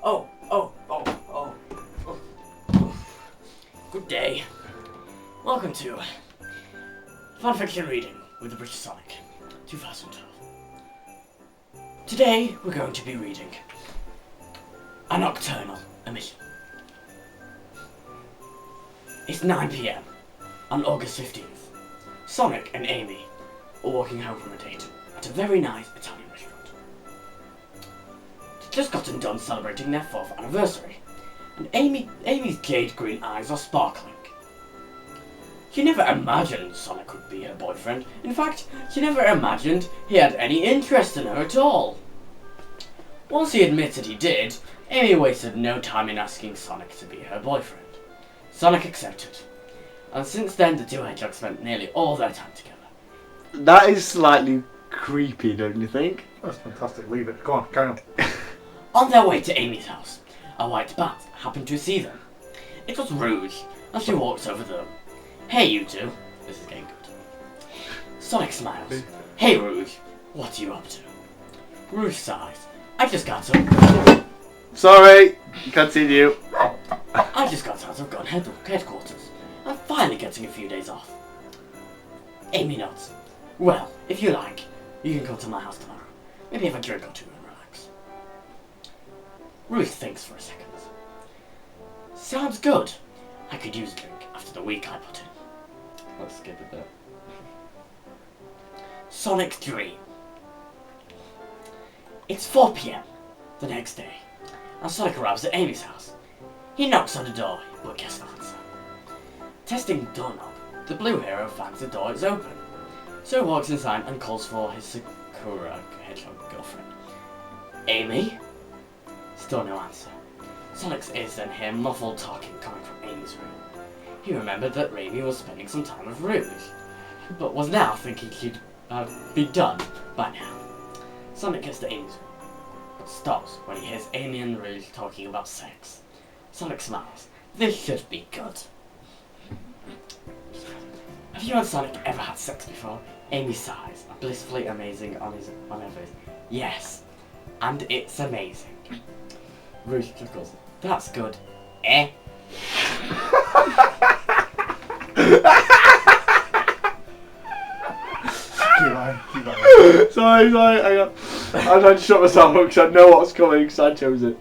Good day. Welcome to Fan Fiction Reading with the British Sonic 2012. Today we're going to be reading a Nocturnal Emission. It's 9 PM on August 15th. Sonic and Amy are walking home from a date at a very nice Italian restaurant. They've just gotten done celebrating their 4th anniversary, and Amy's jade green eyes are sparkling. She never imagined Sonic would be her boyfriend. In fact, she never imagined he had any interest in her at all. Once he admitted he did, Amy wasted no time in asking Sonic to be her boyfriend. Sonic accepted, and since then the two hedgehogs spent nearly all their time together. That is slightly creepy, don't you think? That's fantastic. Leave it. Go on, carry on. On their way to Amy's house, a white bat happened to see them. It was Rouge, and she walks over to them. Hey, you two. This is getting good. Sonic smiles. Hey, Rouge. What are you up to? Rouge sighs. I just got some... Sorry, continue. I just got out of gun headquarters. I'm finally getting a few days off. Amy nods. Well, if you like, you can come to my house tomorrow. Maybe have a drink or two and relax. Rouge thinks for a second. Sounds good. I could use a drink after the week I put in. Let's skip it there. Sonic's dream. It's 4 PM the next day, and Sonic arrives at Amy's house. He knocks on the door, but gets no answer. Testing the doorknob, the blue hero finds the door is open, so he walks inside and calls for his Sakura hedgehog girlfriend. Amy? Still no answer. Sonic's ears then hear muffled talking coming from Amy's room. He remembered that Amy was spending some time with Rouge, but was now thinking she'd be done by now. Sonic gets to Amy's room, but stops when he hears Amy and Rouge talking about sex. Sonic smiles. This should be good. Have you and Sonic ever had sex before? Amy sighs, blissfully amazing on her face. Yes, and it's amazing. Rouge chuckles. That's good. Eh? Keep going. Sorry, I tried to shut myself up because I know what's coming because I chose it.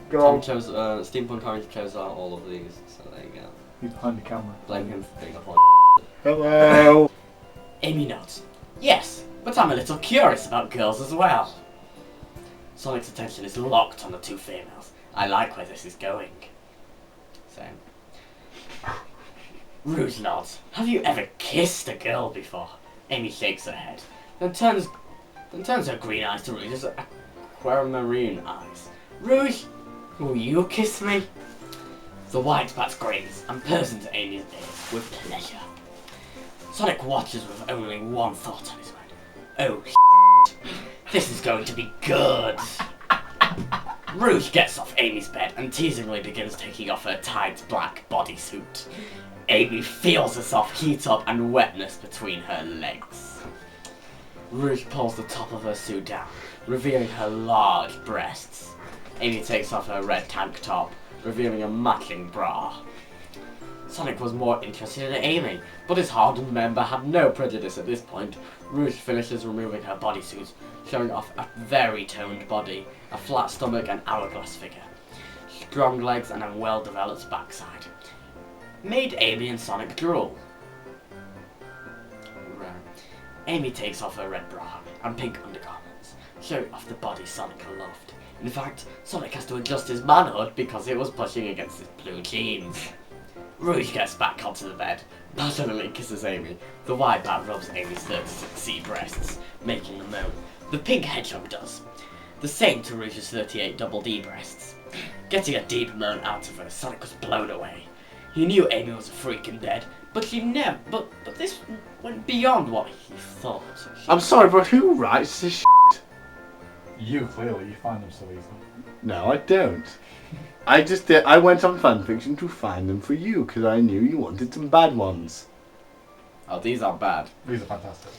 Go Tom on. chose, Steampunk Orange chose out all of these, so there you go. He's behind the camera. Blame him for being a whore. Hello. Amy nods. Yes, but I'm a little curious about girls as well. Sonic's attention is locked on the two females. I like where this is going. Same. Rouge nods. Have you ever kissed a girl before? Amy shakes her head, then turns her green eyes to Rouge's aquamarine eyes. Rouge, will you kiss me? The white bat grins and purrs into Amy's ears with pleasure. Sonic watches with only one thought on his mind. Oh, this is going to be good. Rouge gets off Amy's bed and teasingly begins taking off her tight black bodysuit. Amy feels herself heat up and wetness between her legs. Rouge pulls the top of her suit down, revealing her large breasts. Amy takes off her red tank top, revealing a matching bra. Sonic was more interested in Amy, but his hardened member had no prejudice at this point. Rouge finishes removing her bodysuit, showing off a very toned body, a flat stomach and hourglass figure, strong legs and a well-developed backside. Made Amy and Sonic drool. Amy takes off her red bra and pink undergarments, showing off the body Sonic loved. In fact, Sonic has to adjust his manhood because it was pushing against his blue jeans. Rouge gets back onto the bed, passionately kisses Amy. The white bat rubs Amy's 36C breasts, making a moan. The pink hedgehog does. The same to Rouge's 38 double D breasts. Getting a deep moan out of her, Sonic was blown away. He knew Amy was a freak in bed, but she never. But this went beyond what he thought. I'm sorry, but who writes this shit? You, clearly. You find them so easily. No, I don't. I went on fanfiction to find them for you because I knew you wanted some bad ones. Oh, these aren't bad. These are fantastic.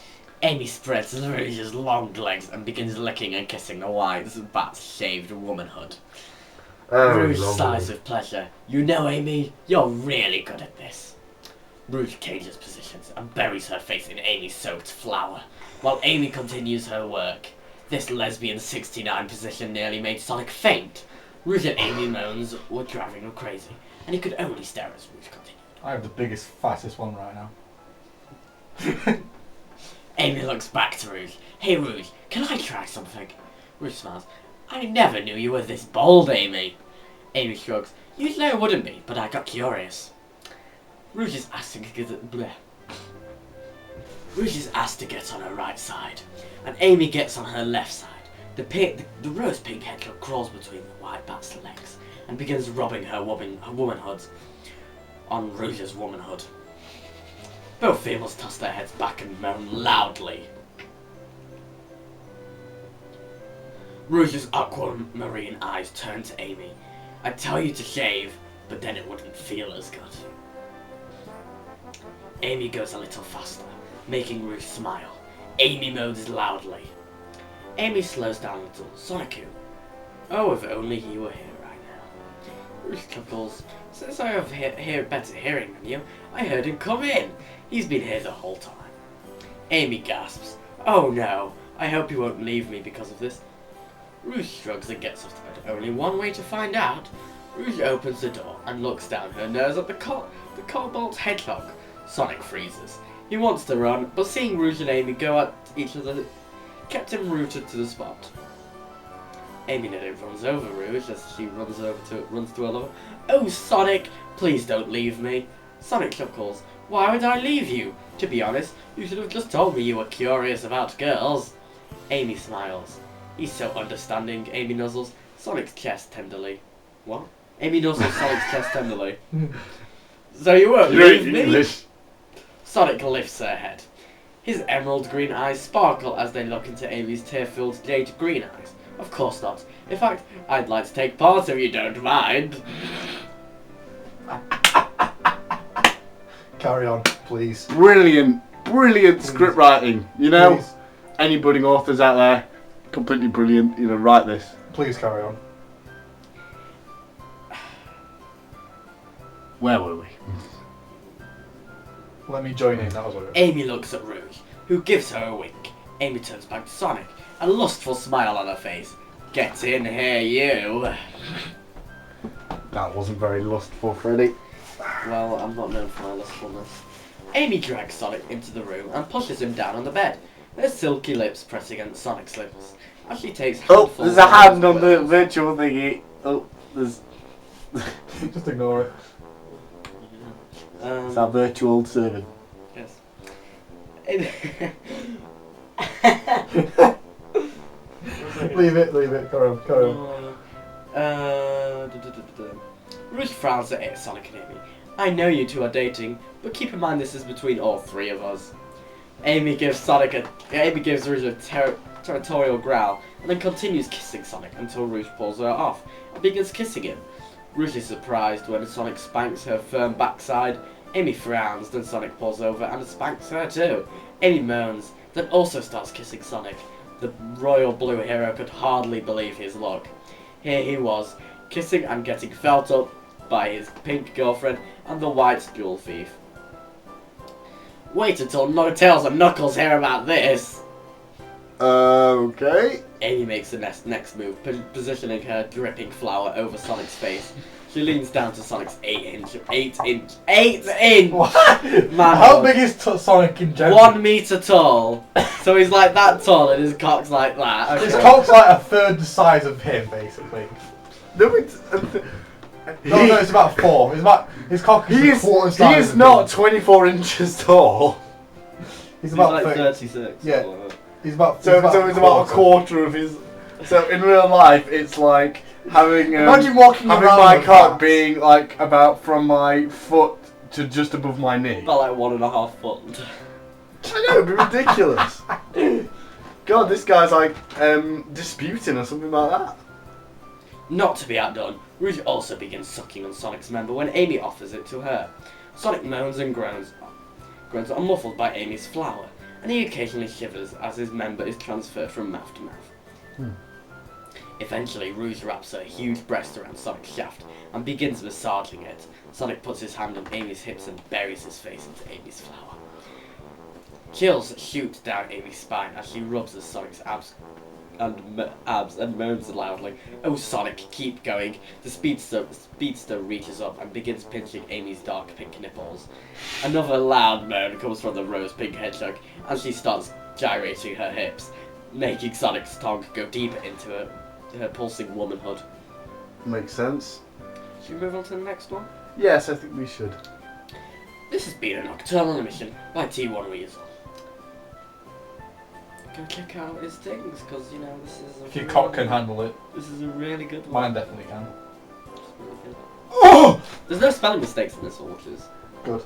Amy spreads Rouge's long legs and begins licking and kissing the white bat-shaved womanhood. Oh, Rouge lovely. sighs with pleasure. You know, Amy, you're really good at this. Rouge changes positions and buries her face in Amy's soaked flour, while Amy continues her work. This lesbian 69 position nearly made Sonic faint. Rouge and Amy moans were driving him crazy, and he could only stare as Rouge continued. I have the biggest, fattest one right now. Amy looks back to Rouge. Hey Rouge, can I try something? Rouge smiles. I never knew you were this bold, Amy. Amy shrugs. Usually I wouldn't be, but I got curious. Rouge is asked to get on her right side, and Amy gets on her left side. The rose pink hedgehog crawls between the white bat's legs and begins rubbing her womanhood on Rouge's womanhood. Both females toss their heads back and moan loudly. Rouge's aquamarine eyes turn to Amy. I'd tell you to shave, but then it wouldn't feel as good. Amy goes a little faster, making Rouge smile. Amy moans loudly. Amy slows down a little. Sonic, oh, if only he were here right now. Rouge chuckles. Since I have better hearing than you, I heard him come in. He's been here the whole time. Amy gasps. Oh no, I hope you won't leave me because of this. Rouge shrugs and gets off the bed. Only one way to find out. Rouge opens the door and looks down her nose at the cobalt hedgehog. Sonic freezes. He wants to run, but seeing Rouge and Amy go at each other kept him rooted to the spot. Amy nearly runs over Rouge as she runs to her lover. Oh, Sonic, please don't leave me. Sonic chuckles. Why would I leave you? To be honest, you should have just told me you were curious about girls. Amy smiles. He's so understanding, Amy nuzzles Sonic's chest tenderly. What? Amy nuzzles Sonic's chest tenderly. So you won't leave me? English. Sonic lifts her head. His emerald green eyes sparkle as they look into Amy's tear-filled jade green eyes. Of course not. In fact, I'd like to take part if you don't mind. Carry on, please. Brilliant script writing. You know, Please, any budding authors out there, completely brilliant. You know, write this. please carry on. Where were we? Let me join in, that was what it was. Amy looks at Rouge, who gives her a wink. Amy turns back to Sonic, a lustful smile on her face. Get in here, you. That wasn't very lustful, Freddy. Well, I'm not known for my lustfulness. Amy drags Sonic into the room and pushes him down on the bed, their silky lips pressed against Sonic's lips. As she takes Oh, handfuls there's a of hand on his the clothes. virtual thingy. Oh, there's Just ignore it. it's our virtual servant. Yes. Leave it, carry on. Rouge frowns at Sonic and Amy. I know you two are dating, but keep in mind this is between all three of us. Amy gives Rouge a territorial growl, and then continues kissing Sonic until Rouge pulls her off and begins kissing him. Rouge is surprised when Sonic spanks her firm backside. Amy frowns, then Sonic pulls over and spanks her too. Amy moans, then also starts kissing Sonic. The royal blue hero could hardly believe his luck. Here he was, kissing and getting felt up by his pink girlfriend and the white jewel thief. Wait until Tails and Knuckles hear about this! Okay. Amy makes the next move, positioning her dripping flour over Sonic's face. She leans down to Sonic's 8 inch What? man. How big is Sonic in general? 1 meter tall. So he's like that tall and his cock's like that. His Okay. cock's like a third the size of him, basically. No, it's, No, it's about 4. It's about, his cock is a quarter size he is of not him. 24 inches tall. He's He's about like 30. 36. Yeah. or whatever. He's about. So it's about a quarter of his. So in real life, it's like having Imagine walking having around my with cock that. being like about from my foot to just above my knee. About like 1.5 foot. I know, it'd be ridiculous. God, this guy's like disputing or something like that. Not to be outdone, Rouge also begins sucking on Sonic's member when Amy offers it to her. Sonic moans and groans are muffled by Amy's flour, and he occasionally shivers as his member is transferred from mouth to mouth. Eventually, Rouge wraps her huge breast around Sonic's shaft and begins massaging it. Sonic puts his hand on Amy's hips and buries his face into Amy's flower. Chills shoot down Amy's spine as she rubs at Sonic's abs and moans loudly, "Oh Sonic, keep going." The speedster reaches up and begins pinching Amy's dark pink nipples. Another loud moan comes from the rose pink hedgehog as she starts gyrating her hips, making Sonic's tongue go deeper into her pulsing womanhood. Makes sense. Should we move on to the next one? Yes, I think we should. This has been a Nocturnal Emission by T1 Weasel. Go check out his things, because you know this is a If your cock can handle it, this is a really good one. mine definitely can. It's really good. There's no spelling mistakes in this one, which is Good.